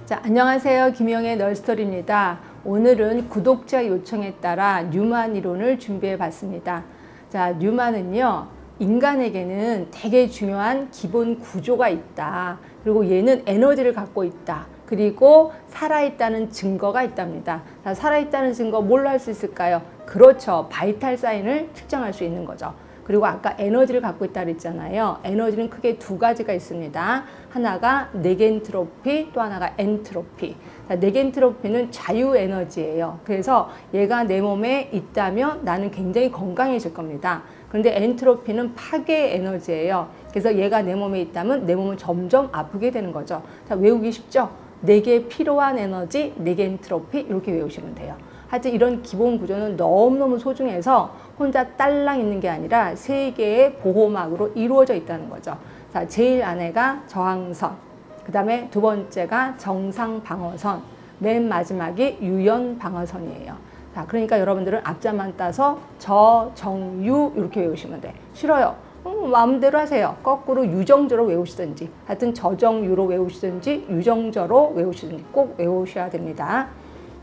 자, 안녕하세요. 김영의 널스토리입니다. 오늘은 구독자 요청에 따라 뉴만 이론을 준비해 봤습니다. 자, 뉴만은요, 인간에게는 되게 중요한 기본 구조가 있다. 그리고 얘는 에너지를 갖고 있다. 그리고 살아있다는 증거가 있답니다. 자, 살아있다는 증거 뭘로 할 수 있을까요? 그렇죠. 바이탈 사인을 측정할 수 있는 거죠. 그리고 아까 에너지를 갖고 있다 그랬잖아요. 에너지는 크게 두 가지가 있습니다. 하나가 네겐트로피, 또 하나가 엔트로피. 네겐트로피는 자유 에너지예요. 그래서 얘가 내 몸에 있다면 나는 굉장히 건강해질 겁니다. 그런데 엔트로피는 파괴 에너지예요. 그래서 얘가 내 몸에 있다면 내 몸은 점점 아프게 되는 거죠. 자, 외우기 쉽죠? 내게 필요한 에너지, 네겐트로피 이렇게 외우시면 돼요. 하여튼 이런 기본 구조는 너무너무 소중해서 혼자 딸랑 있는 게 아니라 세 개의 보호막으로 이루어져 있다는 거죠. 자, 제일 안에가 저항선, 그 다음에 두 번째가 정상방어선, 맨 마지막이 유연방어선이에요. 자, 그러니까 여러분들은 앞자만 따서 저, 정, 유 이렇게 외우시면 돼. 싫어요. 마음대로 하세요. 거꾸로 유정저로 외우시든지, 하여튼 저정유로 외우시든지 유정저로 외우시든지 꼭 외우셔야 됩니다.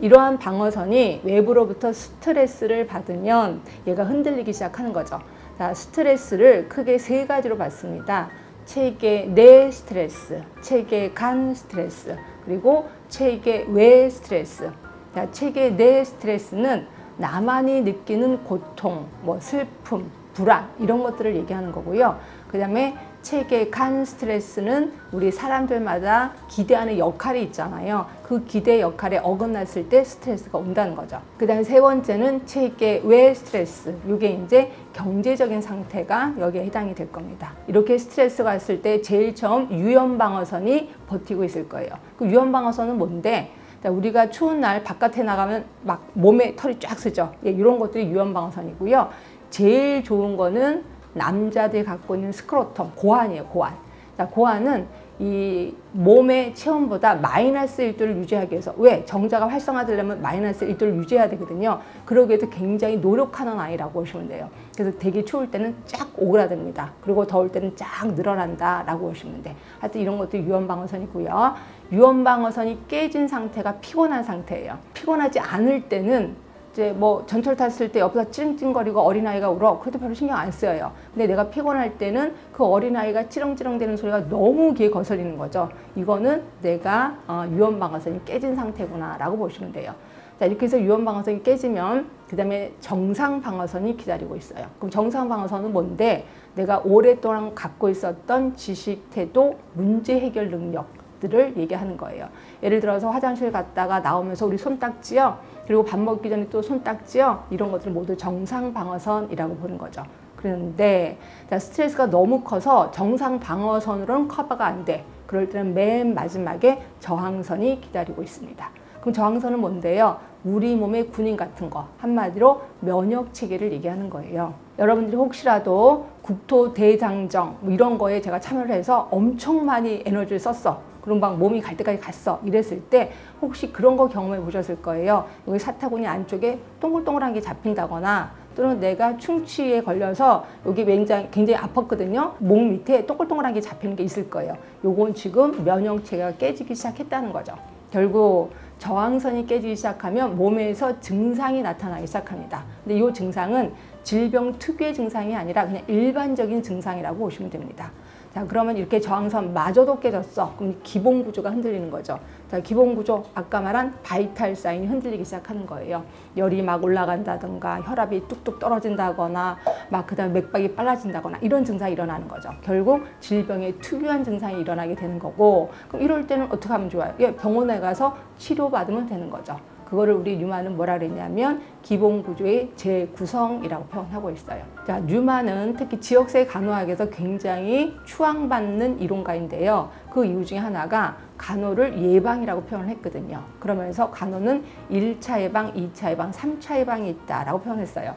이러한 방어선이 외부로부터 스트레스를 받으면 얘가 흔들리기 시작하는 거죠. 자, 스트레스를 크게 세 가지로 받습니다. 체계 내 스트레스, 체계 간 스트레스, 그리고 체계 외 스트레스. 자, 체계 내 스트레스는 나만이 느끼는 고통, 슬픔, 불안 이런 것들을 얘기하는 거고요. 그 다음에 체계 간 스트레스는 우리 사람들마다 기대하는 역할이 있잖아요. 그 기대 역할에 어긋났을 때 스트레스가 온다는 거죠. 그 다음에 세 번째는 체계 외 스트레스. 이게 이제 경제적인 상태가 여기에 해당이 될 겁니다. 이렇게 스트레스가 왔을 때 제일 처음 유연방어선이 버티고 있을 거예요. 그 유연방어선은 뭔데? 우리가 추운 날 바깥에 나가면 막 몸에 털이 쫙 쓰죠. 이런 것들이 유연방어선이고요. 제일 좋은 거는 남자들이 갖고 있는 스크로텀, 고환이에요, 고환. 자, 고환은 이 몸의 체온보다 마이너스 1도를 유지하기 위해서, 왜? 정자가 활성화되려면 마이너스 1도를 유지해야 되거든요. 그러기 위해서 굉장히 노력하는 아이라고 보시면 돼요. 그래서 되게 추울 때는 쫙 오그라듭니다. 그리고 더울 때는 쫙 늘어난다라고 보시면 돼. 하여튼 이런 것도 유연방어선이고요. 유연방어선이 깨진 상태가 피곤한 상태예요. 피곤하지 않을 때는 이제 전철 탔을 때 옆에서 찡찡거리고 어린아이가 울어. 그래도 별로 신경 안 써요. 근데 내가 피곤할 때는 그 어린아이가 찌렁찌렁 대는 소리가 너무 귀에 거슬리는 거죠. 이거는 내가 유연방어선이 깨진 상태구나 라고 보시면 돼요. 자, 이렇게 해서 유연방어선이 깨지면 그 다음에 정상방어선이 기다리고 있어요. 그럼 정상방어선은 뭔데? 내가 오랫동안 갖고 있었던 지식, 태도, 문제 해결 능력들을 얘기하는 거예요. 예를 들어서 화장실 갔다가 나오면서 우리 손 닦지요? 그리고 밥 먹기 전에 또 손 닦지요? 이런 것들 모두 정상방어선이라고 보는 거죠. 그런데 자, 스트레스가 너무 커서 정상방어선으로는 커버가 안 돼. 그럴 때는 맨 마지막에 저항선이 기다리고 있습니다. 그럼 저항선은 뭔데요? 우리 몸의 군인 같은 거, 한마디로 면역 체계를 얘기하는 거예요. 여러분들이 혹시라도 국토대장정 이런 거에 제가 참여를 해서 엄청 많이 에너지를 썼어. 그럼 막 몸이 갈 때까지 갔어. 이랬을 때 혹시 그런 거 경험해 보셨을 거예요. 여기 사타구니 안쪽에 동글동글한 게 잡힌다거나, 또는 내가 충치에 걸려서 여기 굉장히 아팠거든요. 목 밑에 동글동글한 게 잡히는 게 있을 거예요. 요건 지금 면역체계가 깨지기 시작했다는 거죠. 결국 저항선이 깨지기 시작하면 몸에서 증상이 나타나기 시작합니다. 근데 이 증상은 질병 특유의 증상이 아니라 그냥 일반적인 증상이라고 보시면 됩니다. 자, 그러면 이렇게 저항선마저도 깨졌어. 그럼 기본 구조가 흔들리는 거죠. 자, 기본 구조, 아까 말한 바이탈 사인이 흔들리기 시작하는 거예요. 열이 막 올라간다든가, 혈압이 뚝뚝 떨어진다거나, 그 다음에 맥박이 빨라진다거나, 이런 증상이 일어나는 거죠. 결국 질병의 특유한 증상이 일어나게 되는 거고, 그럼 이럴 때는 어떻게 하면 좋아요? 병원에 가서 치료받으면 되는 거죠. 그거를 우리 뉴만은 뭐라 그랬냐면 기본 구조의 재구성이라고 표현하고 있어요. 자, 뉴만은 특히 지역사회 간호학에서 굉장히 추앙받는 이론가인데요. 그 이유 중에 하나가 간호를 예방이라고 표현을 했거든요. 그러면서 간호는 1차 예방, 2차 예방, 3차 예방이 있다라고 표현했어요.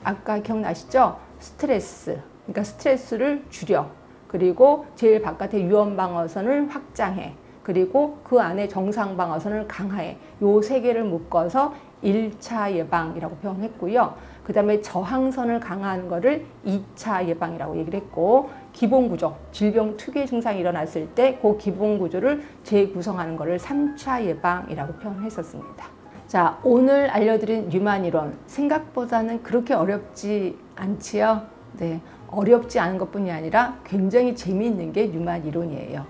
아까 기억나시죠? 스트레스, 그러니까 스트레스를 줄여. 그리고 제일 바깥에 유연방어선을 확장해. 그리고 그 안에 정상방어선을 강화해. 요 세 개를 묶어서 1차 예방이라고 표현했고요. 그 다음에 저항선을 강화하는 거를 2차 예방이라고 얘기를 했고, 기본 구조, 질병 특유의 증상이 일어났을 때 그 기본 구조를 재구성하는 것을 3차 예방이라고 표현했었습니다. 자, 오늘 알려드린 뉴만 이론 생각보다는 그렇게 어렵지 않지요? 네, 어렵지 않은 것뿐이 아니라 굉장히 재미있는 게 뉴만 이론이에요.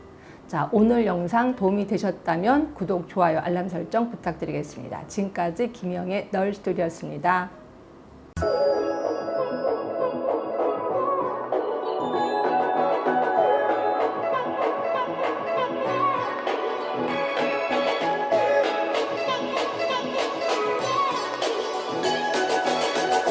자, 오늘 영상 도움이 되셨다면 구독, 좋아요, 알람 설정 부탁드리겠습니다. 지금까지 김영의 널스토리였습니다.